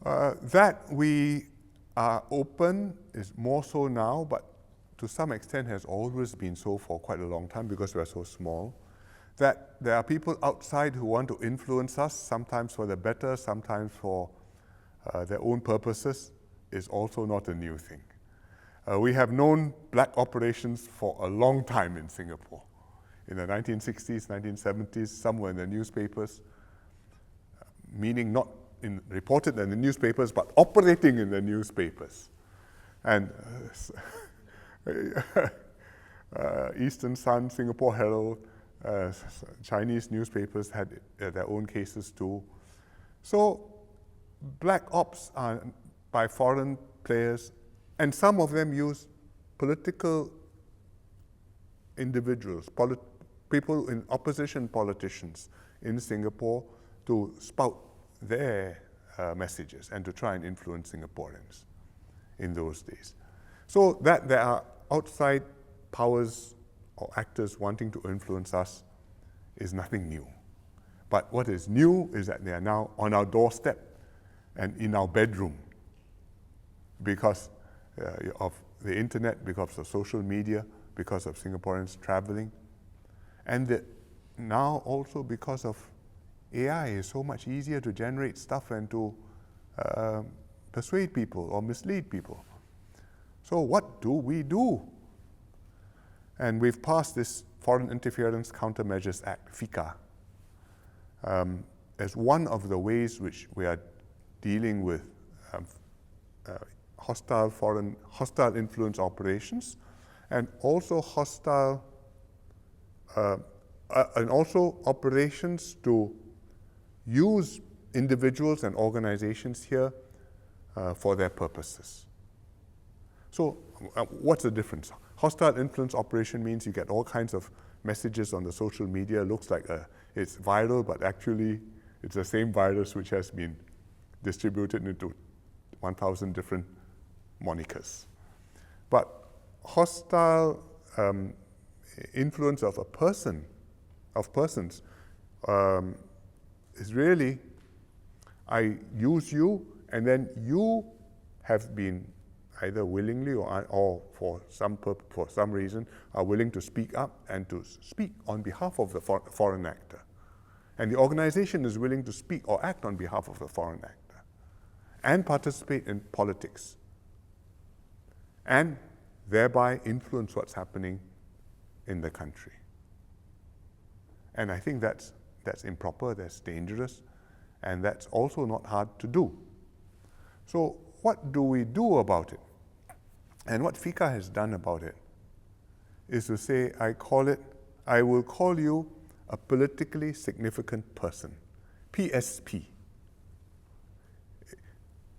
That we are open is more so now, but to some extent has always been so for quite a long time because we are so small. That there are people outside who want to influence us, sometimes for the better, sometimes for their own purposes, is also not a new thing. We have known black operations for a long time in Singapore. In the 1960s, 1970s, some were in the newspapers, meaning not reported in the newspapers, but operating in the newspapers. And Eastern Sun, Singapore Herald, Chinese newspapers had their own cases too. So black ops are by foreign players, and some of them use political individuals, people in opposition politicians in Singapore to spout their messages and to try and influence Singaporeans in those days. So that there are outside powers or actors wanting to influence us is nothing new. But what is new is that they are now on our doorstep and in our bedroom because of the internet, because of social media, because of Singaporeans traveling, and now also because of AI is so much easier to generate stuff and to persuade people or mislead people. So what do we do? And we've passed this Foreign Interference Countermeasures Act, FICA, as one of the ways which we are dealing with hostile influence operations, and also operations to use individuals and organizations here for their purposes. So what's the difference? Hostile influence operation means you get all kinds of messages on the social media. It looks like it's viral, but actually it's the same virus which has been distributed into 1,000 different monikers. But hostile influence of persons, is really, I use you, and then you have been either willingly or for some reason are willing to speak up and to speak on behalf of the foreign actor. And the organization is willing to speak or act on behalf of the foreign actor and participate in politics and thereby influence what's happening in the country. And I think that's improper, that's dangerous, and that's also not hard to do. So what do we do about it? And what FICA has done about it is to say, I will call you a politically significant person, PSP.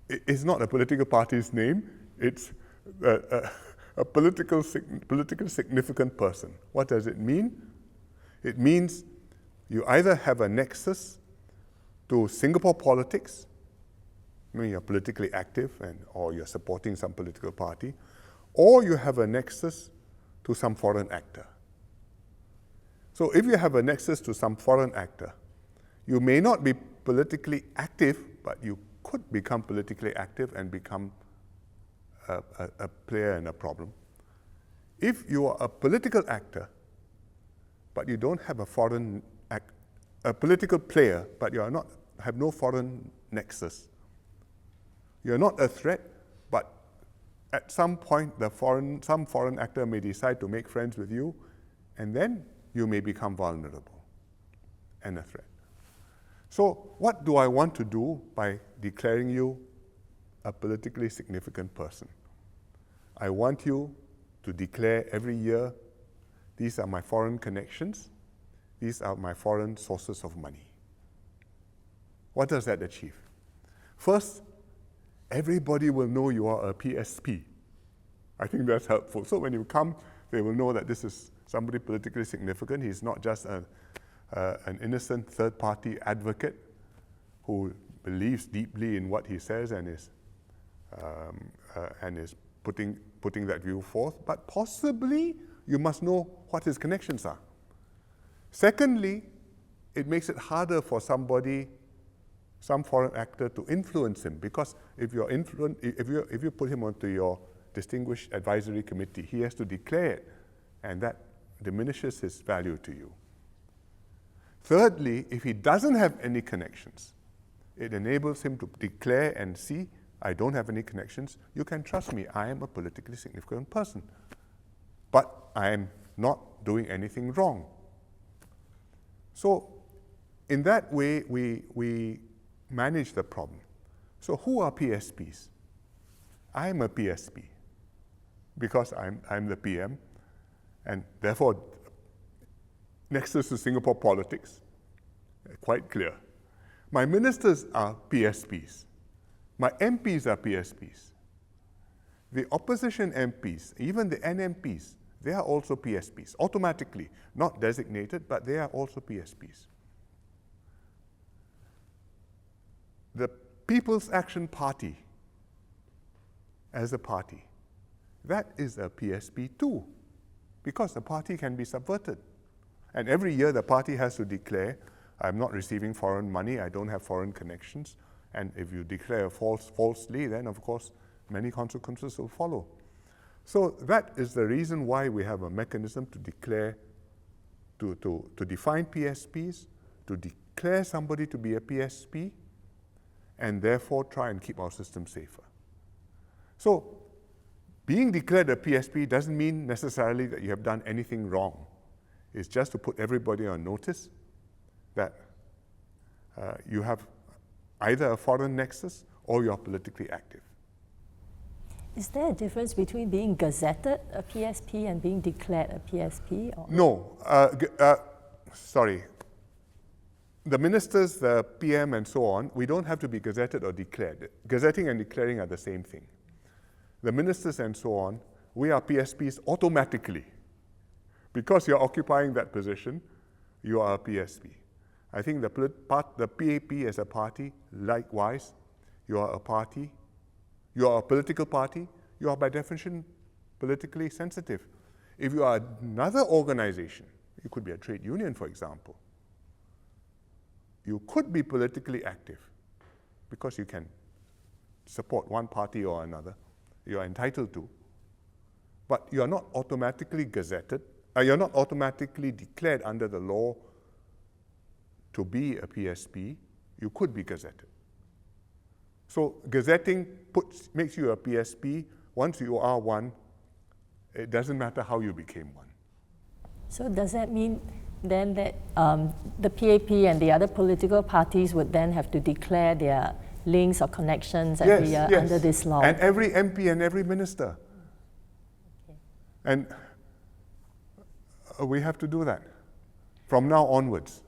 It's not a political party's name, it's a political significant person. What does it mean? It means you either have a nexus to Singapore politics, I mean you're politically active or you're supporting some political party, or you have a nexus to some foreign actor. So if you have a nexus to some foreign actor, you may not be politically active, but you could become politically active and become a player in a problem. If you are a political actor, but you don't have a political player, but you have no foreign nexus, you're not a threat, but at some point some foreign actor may decide to make friends with you, and then you may become vulnerable and a threat. So what do I want to do by declaring you a politically significant person? I want you to declare every year, these are my foreign connections, these are my foreign sources of money. What does that achieve? First, everybody will know you are a PSP. I think that's helpful. So when you come, they will know that this is somebody politically significant. He's not just an innocent third-party advocate who believes deeply in what he says and is putting that view forth, but possibly you must know what his connections are. Secondly, it makes it harder for somebody some foreign actor to influence him, because if you put him onto your distinguished advisory committee, he has to declare it, and that diminishes his value to you. Thirdly, if he doesn't have any connections, it enables him to declare and see, I don't have any connections, you can trust me, I am a politically significant person, but I am not doing anything wrong. So in that way, we manage the problem. So who are PSPs? I am a PSP because I'm the PM, and therefore nexus to Singapore politics, quite clear. My ministers are PSPs. My MPs are PSPs. The opposition MPs, even the NMPs, they are also PSPs, automatically, not designated, but they are also PSPs. The People's Action Party, as a party, that is a PSP too, because the party can be subverted. And every year the party has to declare, I'm not receiving foreign money, I don't have foreign connections, and if you declare falsely, then of course many consequences will follow. So that is the reason why we have a mechanism to declare, to define PSPs, to declare somebody to be a PSP, and therefore try and keep our system safer. So being declared a PSP doesn't mean necessarily that you have done anything wrong. It's just to put everybody on notice that you have either a foreign nexus or you're politically active. Is there a difference between being gazetted a PSP and being declared a PSP? Or? No, sorry. The ministers, the PM and so on, we don't have to be gazetted or declared. Gazetting and declaring are the same thing. The ministers and so on, we are PSPs automatically. Because you're occupying that position, you are a PSP. I think the PAP as a party, likewise, you are a party, you are a political party, you are by definition politically sensitive. If you are another organization, you could be a trade union, for example, you could be politically active because you can support one party or another. You are entitled to. But you are not automatically gazetted, you're not automatically declared under the law to be a PSP. You could be gazetted. So gazetting makes you a PSP. Once you are one, it doesn't matter how you became one. So does that mean then that the PAP and the other political parties would then have to declare their links or connections every year under this law? And every MP and every minister. Okay. And we have to do that from now onwards.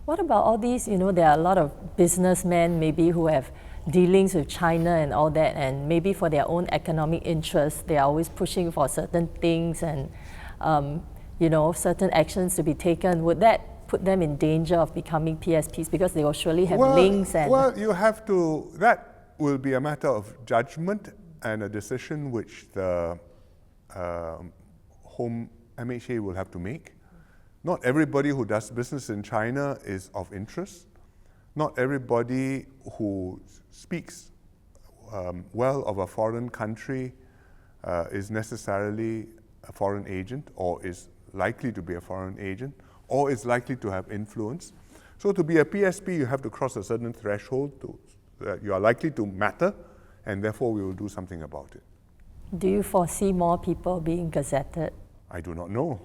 What about all these, there are a lot of businessmen maybe who have dealings with China and all that, and maybe for their own economic interests, they are always pushing for certain things and, certain actions to be taken. Would that put them in danger of becoming PSPs because they will surely have links? Well, you have to, that will be a matter of judgment and a decision which the Home MHA will have to make. Not everybody who does business in China is of interest. Not everybody who speaks well of a foreign country is necessarily a foreign agent or is likely to be a foreign agent or is likely to have influence. So to be a PSP, you have to cross a certain threshold that you are likely to matter, and therefore we will do something about it. Do you foresee more people being gazetted? I do not know.